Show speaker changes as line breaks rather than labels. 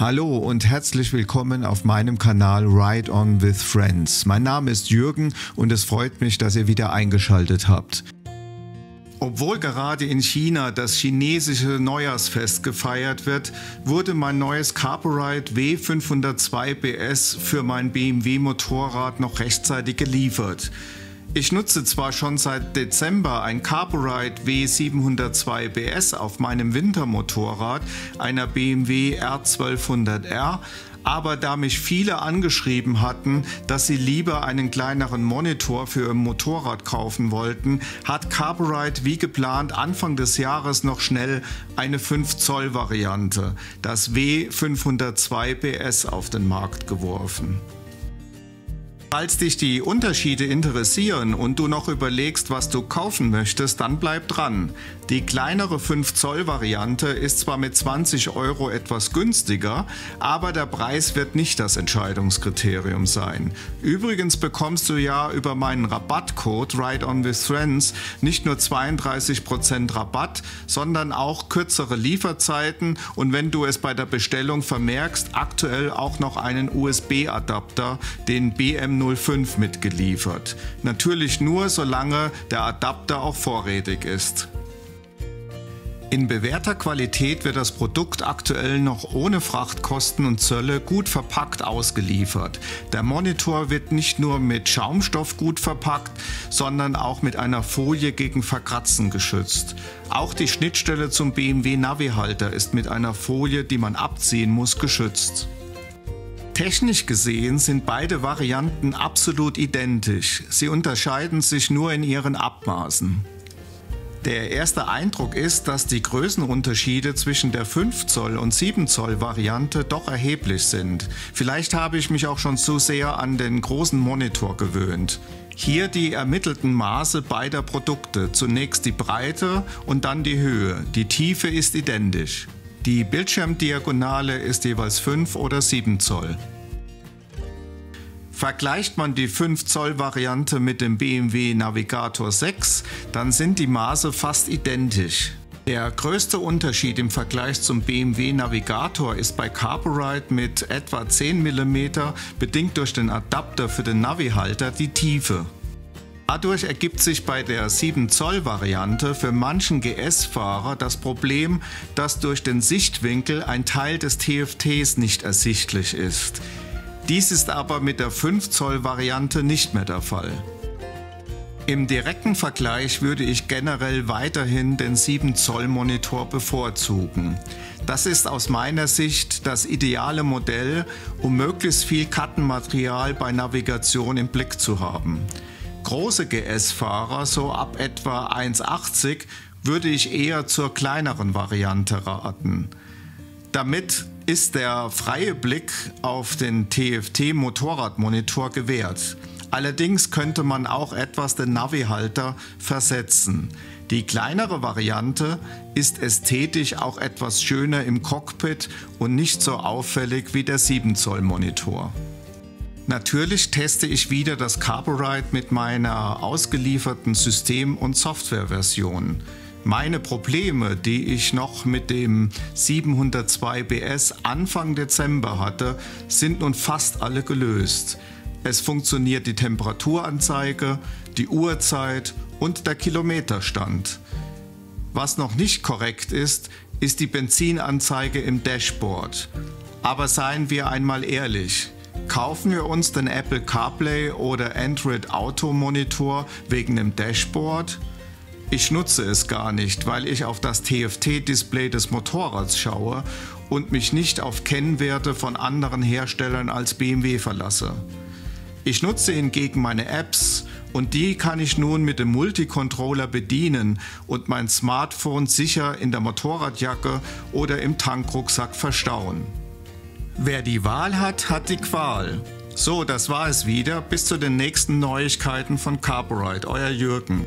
Hallo und herzlich willkommen auf meinem Kanal Ride On with Friends. Mein Name ist Jürgen und es freut mich, dass ihr wieder eingeschaltet habt. Obwohl gerade in China das chinesische Neujahrsfest gefeiert wird, wurde mein neues Carboride W502 BS für mein BMW Motorrad noch rechtzeitig geliefert. Ich nutze zwar schon seit Dezember ein Carboride W702 BS auf meinem Wintermotorrad, einer BMW R1200R, aber da mich viele angeschrieben hatten, dass sie lieber einen kleineren Monitor für ihr Motorrad kaufen wollten, hat Carboride wie geplant Anfang des Jahres noch schnell eine 5 Zoll Variante, das W502 BS, auf den Markt geworfen. Falls dich die Unterschiede interessieren und du noch überlegst, was du kaufen möchtest, dann bleib dran. Die kleinere 5 Zoll Variante ist zwar mit 20 € etwas günstiger, aber der Preis wird nicht das Entscheidungskriterium sein. Übrigens bekommst du ja über meinen Rabattcode Ride On with Friends nicht nur 32% Rabatt, sondern auch kürzere Lieferzeiten und wenn du es bei der Bestellung vermerkst, aktuell auch noch einen USB-Adapter, den BM05 mitgeliefert. Natürlich nur, solange der Adapter auch vorrätig ist. In bewährter Qualität wird das Produkt aktuell noch ohne Frachtkosten und Zölle gut verpackt ausgeliefert. Der Monitor wird nicht nur mit Schaumstoff gut verpackt, sondern auch mit einer Folie gegen Verkratzen geschützt. Auch die Schnittstelle zum BMW Navi-Halter ist mit einer Folie, die man abziehen muss, geschützt. Technisch gesehen sind beide Varianten absolut identisch. Sie unterscheiden sich nur in ihren Abmaßen. Der erste Eindruck ist, dass die Größenunterschiede zwischen der 5 Zoll und 7 Zoll Variante doch erheblich sind. Vielleicht habe ich mich auch schon zu sehr an den großen Monitor gewöhnt. Hier die ermittelten Maße beider Produkte. Zunächst die Breite und dann die Höhe. Die Tiefe ist identisch. Die Bildschirmdiagonale ist jeweils 5 oder 7 Zoll. Vergleicht man die 5 Zoll Variante mit dem BMW Navigator 6, dann sind die Maße fast identisch. Der größte Unterschied im Vergleich zum BMW Navigator ist bei Carboride mit etwa 10 mm, bedingt durch den Adapter für den Navi-Halter, die Tiefe. Dadurch ergibt sich bei der 7 Zoll Variante für manchen GS-Fahrer das Problem, dass durch den Sichtwinkel ein Teil des TFTs nicht ersichtlich ist. Dies ist aber mit der 5 Zoll Variante nicht mehr der Fall. Im direkten Vergleich würde ich generell weiterhin den 7 Zoll Monitor bevorzugen. Das ist aus meiner Sicht das ideale Modell, um möglichst viel Kartenmaterial bei Navigation im Blick zu haben. Große GS-Fahrer, so ab etwa 1,80, würde ich eher zur kleineren Variante raten. Damit ist der freie Blick auf den TFT-Motorradmonitor gewährt. Allerdings könnte man auch etwas den Navi-Halter versetzen. Die kleinere Variante ist ästhetisch auch etwas schöner im Cockpit und nicht so auffällig wie der 7 Zoll Monitor. Natürlich teste ich wieder das Carboride mit meiner ausgelieferten System- und Softwareversion. Meine Probleme, die ich noch mit dem 702 BS Anfang Dezember hatte, sind nun fast alle gelöst. Es funktioniert die Temperaturanzeige, die Uhrzeit und der Kilometerstand. Was noch nicht korrekt ist, ist die Benzinanzeige im Dashboard. Aber seien wir einmal ehrlich. Kaufen wir uns den Apple CarPlay oder Android Auto Monitor wegen dem Dashboard? Ich nutze es gar nicht, weil ich auf das TFT-Display des Motorrads schaue und mich nicht auf Kennwerte von anderen Herstellern als BMW verlasse. Ich nutze hingegen meine Apps und die kann ich nun mit dem Multicontroller bedienen und mein Smartphone sicher in der Motorradjacke oder im Tankrucksack verstauen. Wer die Wahl hat, hat die Qual. So, das war es wieder. Bis zu den nächsten Neuigkeiten von Carboride. Euer Jürgen.